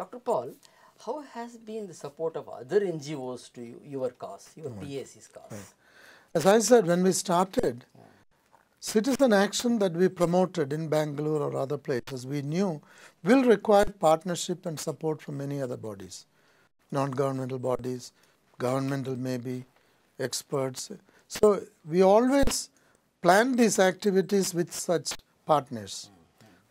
Dr. Paul, how has been the support of other NGOs to your cause, your PAC's cause? As I said, when we started, citizen action that we promoted in Bangalore or other places, we knew will require partnership and support from many other bodies, non-governmental bodies, governmental maybe, experts. So we always plan these activities with such partners.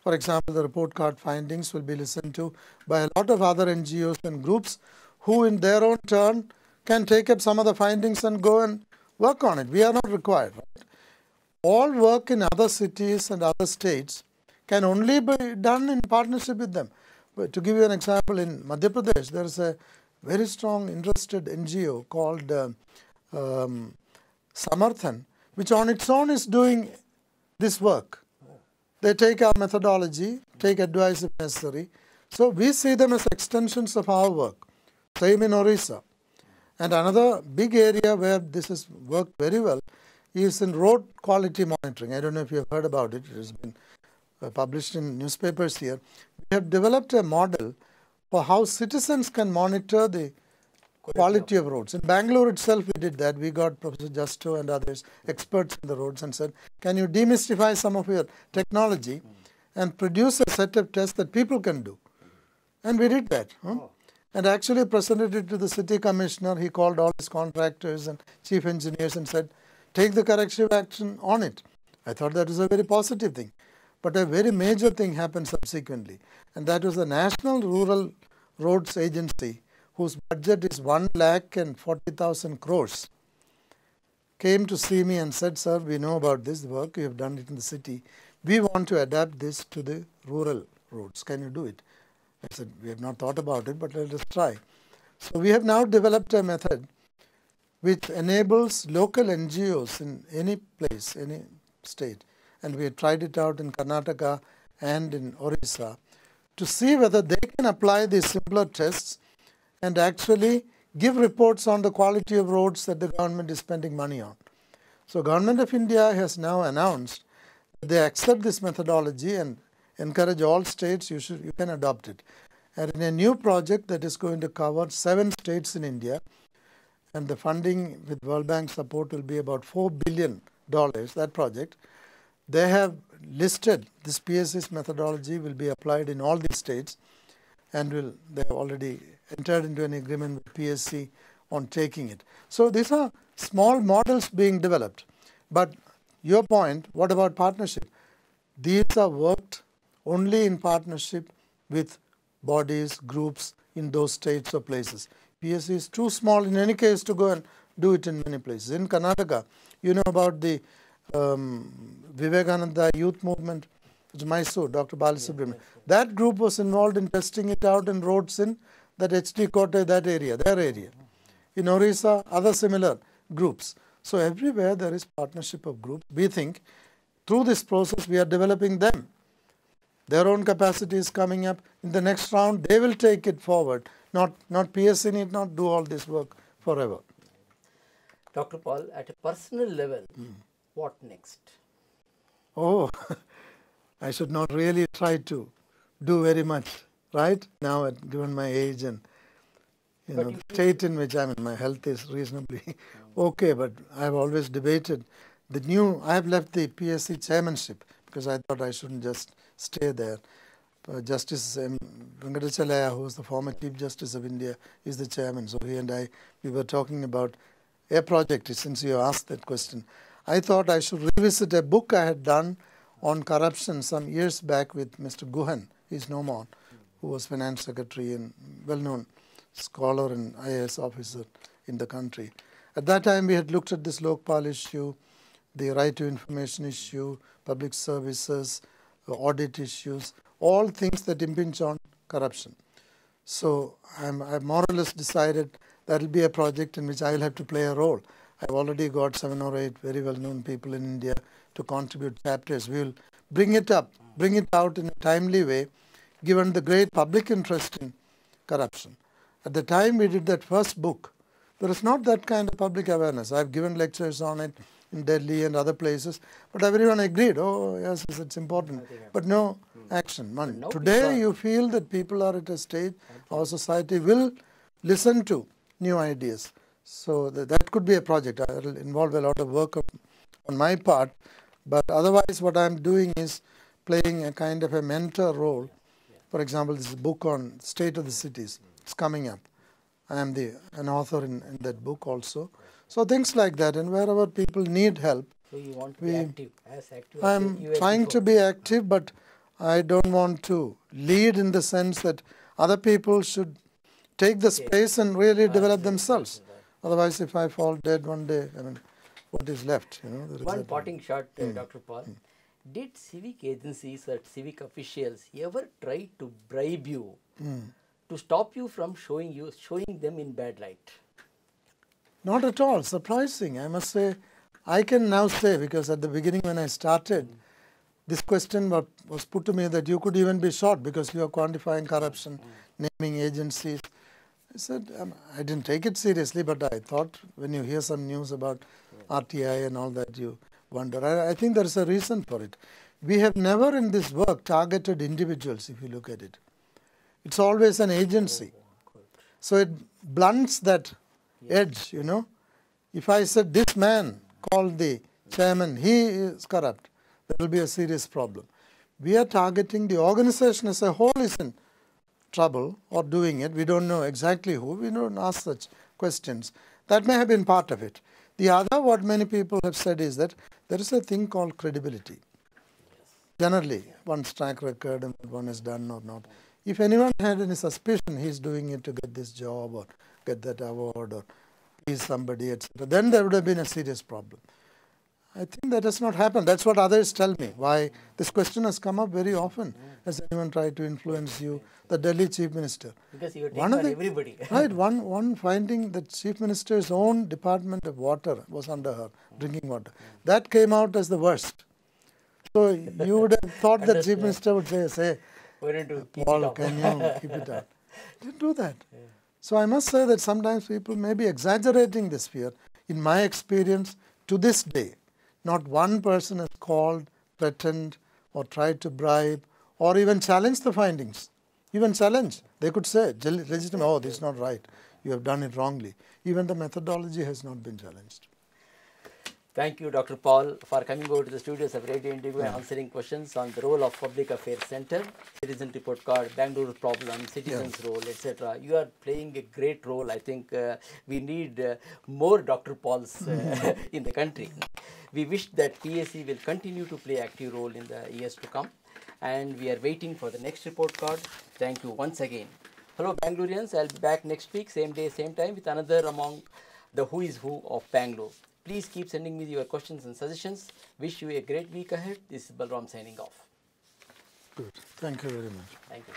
For example, the report card findings will be listened to by a lot of other NGOs and groups who in their own turn can take up some of the findings and go and work on it. We are not required. Right? All work in other cities and other states can only be done in partnership with them. But to give you an example, in Madhya Pradesh, there is a very strong interested NGO called Samarthan, which on its own is doing this work. They take our methodology, take advice if necessary. So we see them as extensions of our work. Same in Orissa. And another big area where this has worked very well is in road quality monitoring. I don't know if you have heard about it. It has been published in newspapers here. We have developed a model for how citizens can monitor the quality of roads. In Bangalore itself, we did that. We got Professor Justo and others, experts in the roads, and said, can you demystify some of your technology and produce a set of tests that people can do? And we did that. And actually presented it to the city commissioner. He called all his contractors and chief engineers and said, take the corrective action on it. I thought that was a very positive thing. But a very major thing happened subsequently. And that was the National Rural Roads Agency, whose budget is 1,40,000 crores, came to see me and said, sir, we know about this work, you have done it in the city. We want to adapt this to the rural roads. Can you do it? I said, we have not thought about it, but let us try. So we have now developed a method which enables local NGOs in any place, any state, and we have tried it out in Karnataka and in Orissa, to see whether they can apply these simpler tests and actually give reports on the quality of roads that the government is spending money on. So Government of India has now announced that they accept this methodology and encourage all states, you can adopt it. And in a new project that is going to cover 7 states in India, and the funding with World Bank support will be about $4 billion, that project, they have listed this PSS methodology will be applied in all these states, and they have already entered into an agreement with PSC on taking it. So these are small models being developed. But your point, what about partnership? These are worked only in partnership with bodies, groups in those states or places. PSC is too small in any case to go and do it in many places. In Karnataka, you know about the Vivekananda youth movement, which is Mysore, Dr. Balasubramanian. That group was involved in testing it out in roads in that HD Kotte, that area, their area. In Orissa, other similar groups. So everywhere there is partnership of groups. We think through this process we are developing them. Their own capacity is coming up. In the next round, they will take it forward. Not PSC need not do all this work forever. Dr. Paul, at a personal level, what next? Oh, I should not really try to do very much, right? Now, given my age and the state in which I'm in, my health is reasonably okay, but I've always debated I have left the PSC chairmanship because I thought I shouldn't just stay there. Justice Venkatachalaya, who was the former Chief Justice of India, is the chairman. So he and we were talking about a project, since you asked that question. I thought I should revisit a book I had done on corruption some years back with Mr. Guhan, he's no more, who was finance secretary and well-known scholar and IAS officer in the country. At that time, we had looked at this Lokpal issue, the right to information issue, public services, audit issues, all things that impinge on corruption. So I more or less decided that will be a project in which I will have to play a role. I've already got 7 or 8 very well-known people in India to contribute chapters. We will bring it up, bring it out in a timely way, given the great public interest in corruption. At the time we did that first book, there is not that kind of public awareness. I've given lectures on it. in Delhi and other places. But everyone agreed, oh yes, it's important. But no action. now Today people you feel that people are at a stage, our society will listen to new ideas. So that could be a project. It will involve a lot of work on my part. But otherwise what I'm doing is playing a kind of a mentor role. For example, this book on state of the cities, it's coming up. I am an author in that book also. So things like that, and wherever people need help. So you want to be active, as active I as am you were trying to before. be active, but I don't want to lead in the sense that other people should take the space and really develop themselves. Otherwise, if I fall dead one day, I mean, what is left? You know, there is One that parting shot, Dr. Paul. Did civic agencies or civic officials ever try to bribe you to stop you from showing them in bad light? Not at all. Surprising, I must say. I can now say, because at the beginning when I started, this question was put to me that you could even be shot because you are quantifying corruption, naming agencies. I said, I didn't take it seriously, but I thought when you hear some news about RTI and all that, you wonder. I think there is a reason for it. We have never in this work targeted individuals, if you look at it. It's always an agency. So it blunts that edge, you know. If I said this man called the chairman, he is corrupt, there will be a serious problem. We are targeting the organization as a whole is in trouble or doing it. We don't know exactly who. We don't ask such questions. That may have been part of it. The other, what many people have said is that there is a thing called credibility. Generally, one's track record and what one has done or not. If anyone had any suspicion he's doing it to get this job or get that award or please somebody, etc., then there would have been a serious problem. I think that has not happened. That's what others tell me. Why this question has come up very often. Has anyone tried to influence you? The Delhi Chief Minister. Because you are taking on everybody. Right. One finding that Chief Minister's own Department of Water was under her, drinking water. That came out as the worst. So you would have thought that Chief Minister would say, Why don't you keep Paul, it up? can you keep it up? Didn't do that. So I must say that sometimes people may be exaggerating this fear. In my experience, to this day, not one person has called, threatened, or tried to bribe, or even challenged the findings. Even challenge. They could say, legitimate, oh, this is not right. You have done it wrongly. Even the methodology has not been challenged. Thank you, Dr. Paul, for coming over to the studios of Radio Indigo and answering questions on the role of Public Affairs Center, Citizen Report Card, Bengaluru Problem, Citizens' Role, etc. You are playing a great role. I think we need more Dr. Pauls in the country. We wish that PAC will continue to play active role in the years to come. And we are waiting for the next report card. Thank you once again. Hello, Bangaloreans. I'll be back next week, same day, same time, with another among the who is who of Bangalore. Please keep sending me your questions and suggestions. Wish you a great week ahead. This is Balram signing off. Good. Thank you very much. Thank you.